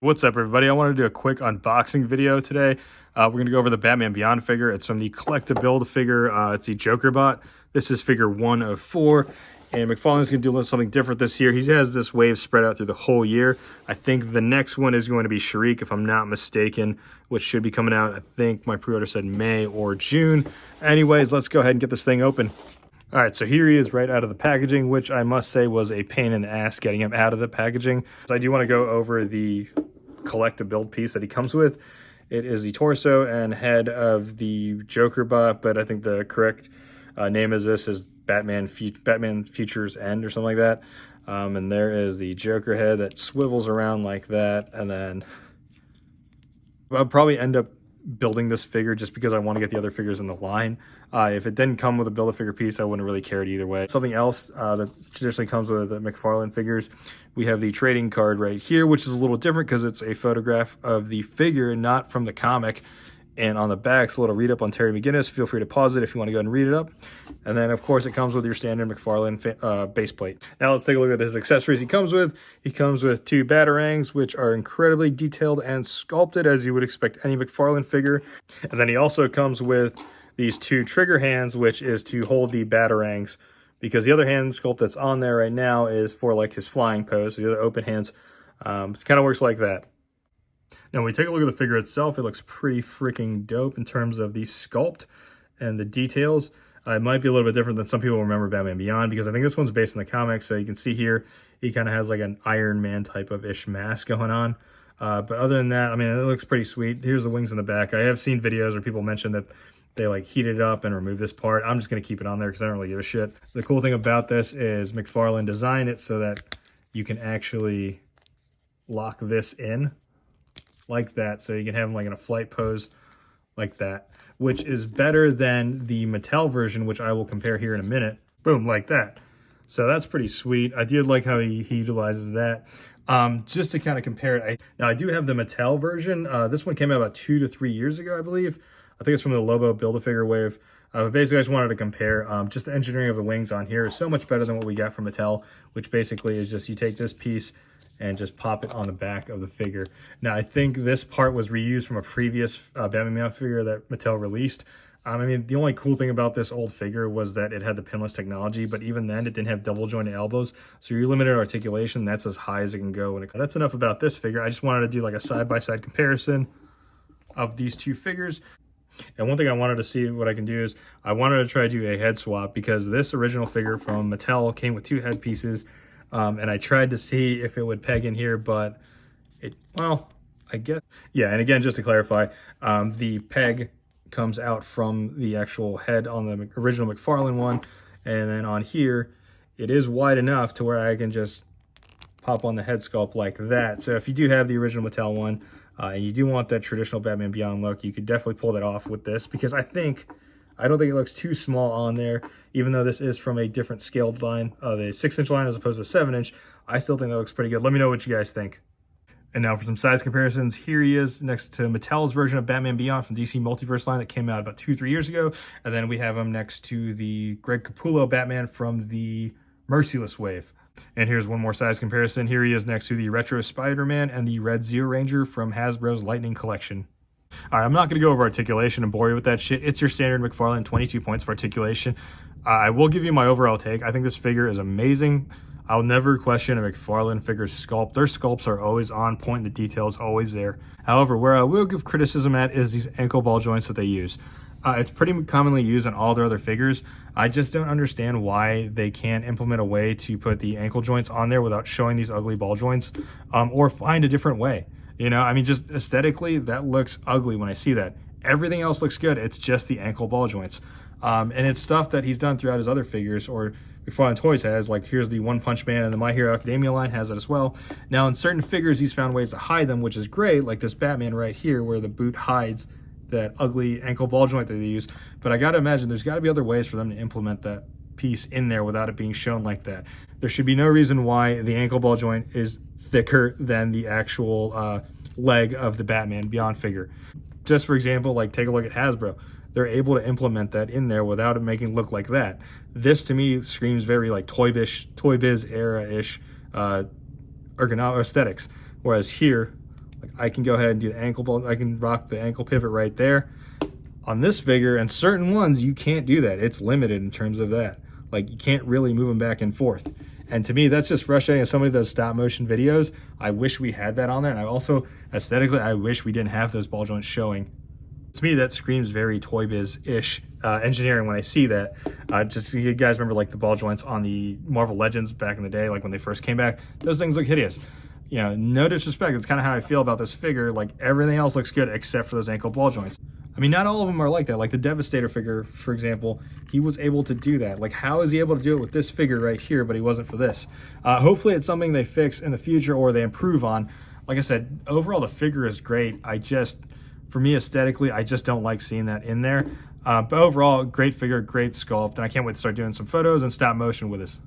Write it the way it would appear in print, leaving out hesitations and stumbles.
What's up, everybody? I want to do a quick unboxing video today. We're going to go over the Batman Beyond figure. It's from the Collect-to-Build figure. It's the Joker bot. This is figure 1 of 4, and McFarlane's going to do something different this year. He has this wave spread out through the whole year. I think the next one is going to be Sharik, if I'm not mistaken, which should be coming out, I think my pre-order said May or June. Anyways, let's go ahead and get this thing open. All right, so here he is right out of the packaging, which I must say was a pain in the ass getting him out of the packaging. So I do want to go over the Collect-to-Build piece that he comes with. It is the torso and head of the Joker bot, but I think the correct name is Batman Future's End or something like that. And there is the Joker head that swivels around like that. And then I'll probably end up building this figure just because I want to get the other figures in the line. If it didn't come with a Build-A-Figure piece, I wouldn't really care either way. Something else that traditionally comes with the McFarlane figures, we have the trading card right here, which is a little different because it's a photograph of the figure, not from the comic. And on the back, it's a little read up on Terry McGinnis. Feel free to pause it if you want to go ahead and read it up. And then, of course, it comes with your standard McFarlane base plate. Now, let's take a look at his accessories he comes with. He comes with 2 batarangs, which are incredibly detailed and sculpted, as you would expect any McFarlane figure. And then he also comes with these 2 trigger hands, which is to hold the batarangs, because the other hand sculpt that's on there right now is for like his flying pose. So the other open hands, it kind of works like that. Now, when we take a look at the figure itself, it looks pretty freaking dope in terms of the sculpt and the details. It might be a little bit different than some people remember Batman Beyond, because I think this one's based on the comics. So you can see here, he kind of has like an Iron Man type of ish mask going on. But other than that, I mean, it looks pretty sweet. Here's the wings in the back. I have seen videos where people mention that they like heat it up and remove this part. I'm just going to keep it on there because I don't really give a shit. The cool thing about this is McFarlane designed it so that you can actually lock this in like that, so you can have him like in a flight pose like that, which is better than the Mattel version, which I will compare here in a minute. Boom, like that. So that's pretty sweet. I did like how he utilizes that. Just to kind of compare it, now I do have the Mattel version. This one came out about 2 to 3 years ago, I believe. I think it's from the Lobo Build-A-Figure wave. Basically, I just wanted to compare. Just the engineering of the wings on here is so much better than what we got from Mattel, which basically is just you take this piece and just pop it on the back of the figure. Now, I think this part was reused from a previous Batman Beyond figure that Mattel released. I mean, the only cool thing about this old figure was that it had the pinless technology, but even then, it didn't have double jointed elbows. So your limited articulation, that's as high as it can go. That's enough about this figure. I just wanted to do like a side-by-side comparison of these 2 figures. And one thing I wanted to see what I can do is I wanted to try to do a head swap, because this original figure from Mattel came with 2 head pieces. And I tried to see if it would peg in here, but well, I guess. Yeah, and again, just to clarify, the peg comes out from the actual head on the original McFarlane one. And then on here, it is wide enough to where I can just pop on the head sculpt like that. So if you do have the original Mattel one, and you do want that traditional Batman Beyond look, you could definitely pull that off with this, because I don't think it looks too small on there, even though this is from a different scaled line, the 6-inch line as opposed to a 7-inch. I still think that looks pretty good. Let me know what you guys think. And now for some size comparisons, here he is next to Mattel's version of Batman Beyond from DC Multiverse line that came out about 2-3 years ago. And then we have him next to the Greg Capullo Batman from the Merciless wave. And here's one more size comparison. Here he is next to the Retro Spider-Man and the Red Zero Ranger from Hasbro's Lightning Collection. All right, I'm not going to go over articulation and bore you with that shit. It's your standard McFarlane, 22 points of articulation. I will give you my overall take. I think this figure is amazing. I'll never question a McFarlane figure's sculpt. Their sculpts are always on point. The detail is always there. However, where I will give criticism at is these ankle ball joints that they use. It's pretty commonly used on all their other figures. I just don't understand why they can't implement a way to put the ankle joints on there without showing these ugly ball joints, or find a different way. You know, I mean, just aesthetically, that looks ugly when I see that. Everything else looks good. It's just the ankle ball joints. And it's stuff that he's done throughout his other figures, or McFarlane Toys has. Like, here's the One Punch Man, and the My Hero Academia line has it as well. Now, in certain figures, he's found ways to hide them, which is great, like this Batman right here, where the boot hides that ugly ankle ball joint that they use. But I got to imagine there's got to be other ways for them to implement that piece in there without it being shown like that. There should be no reason why the ankle ball joint is thicker than the actual leg of the Batman Beyond figure. Just for example, like, take a look at Hasbro. They're able to implement that in there without it making it look like that. This to me screams very like Toy Biz era-ish ergonomic aesthetics. Whereas here, Like I can go ahead and do the ankle ball. I can rock the ankle pivot right there. On this figure and certain ones, you can't do that. It's limited in terms of that. Like you can't really move them back and forth. And to me, that's just frustrating. As somebody that does stop motion videos, I wish we had that on there. And I also, aesthetically, I wish we didn't have those ball joints showing. To me, that screams very Toy Biz-ish engineering when I see that. Just so you guys remember like the ball joints on the Marvel Legends back in the day, like when they first came back, those things look hideous. You know, no disrespect, it's kind of how I feel about this figure. Like everything else looks good except for those ankle ball joints. I mean, not all of them are like that. Like the Devastator figure, for example, he was able to do that. Like how is he able to do it with this figure right here, but he wasn't for this? Hopefully it's something they fix in the future or they improve on. Like I said, overall the figure is great. For me aesthetically, I just don't like seeing that in there. But overall, great figure, great sculpt, and I can't wait to start doing some photos and stop motion with this.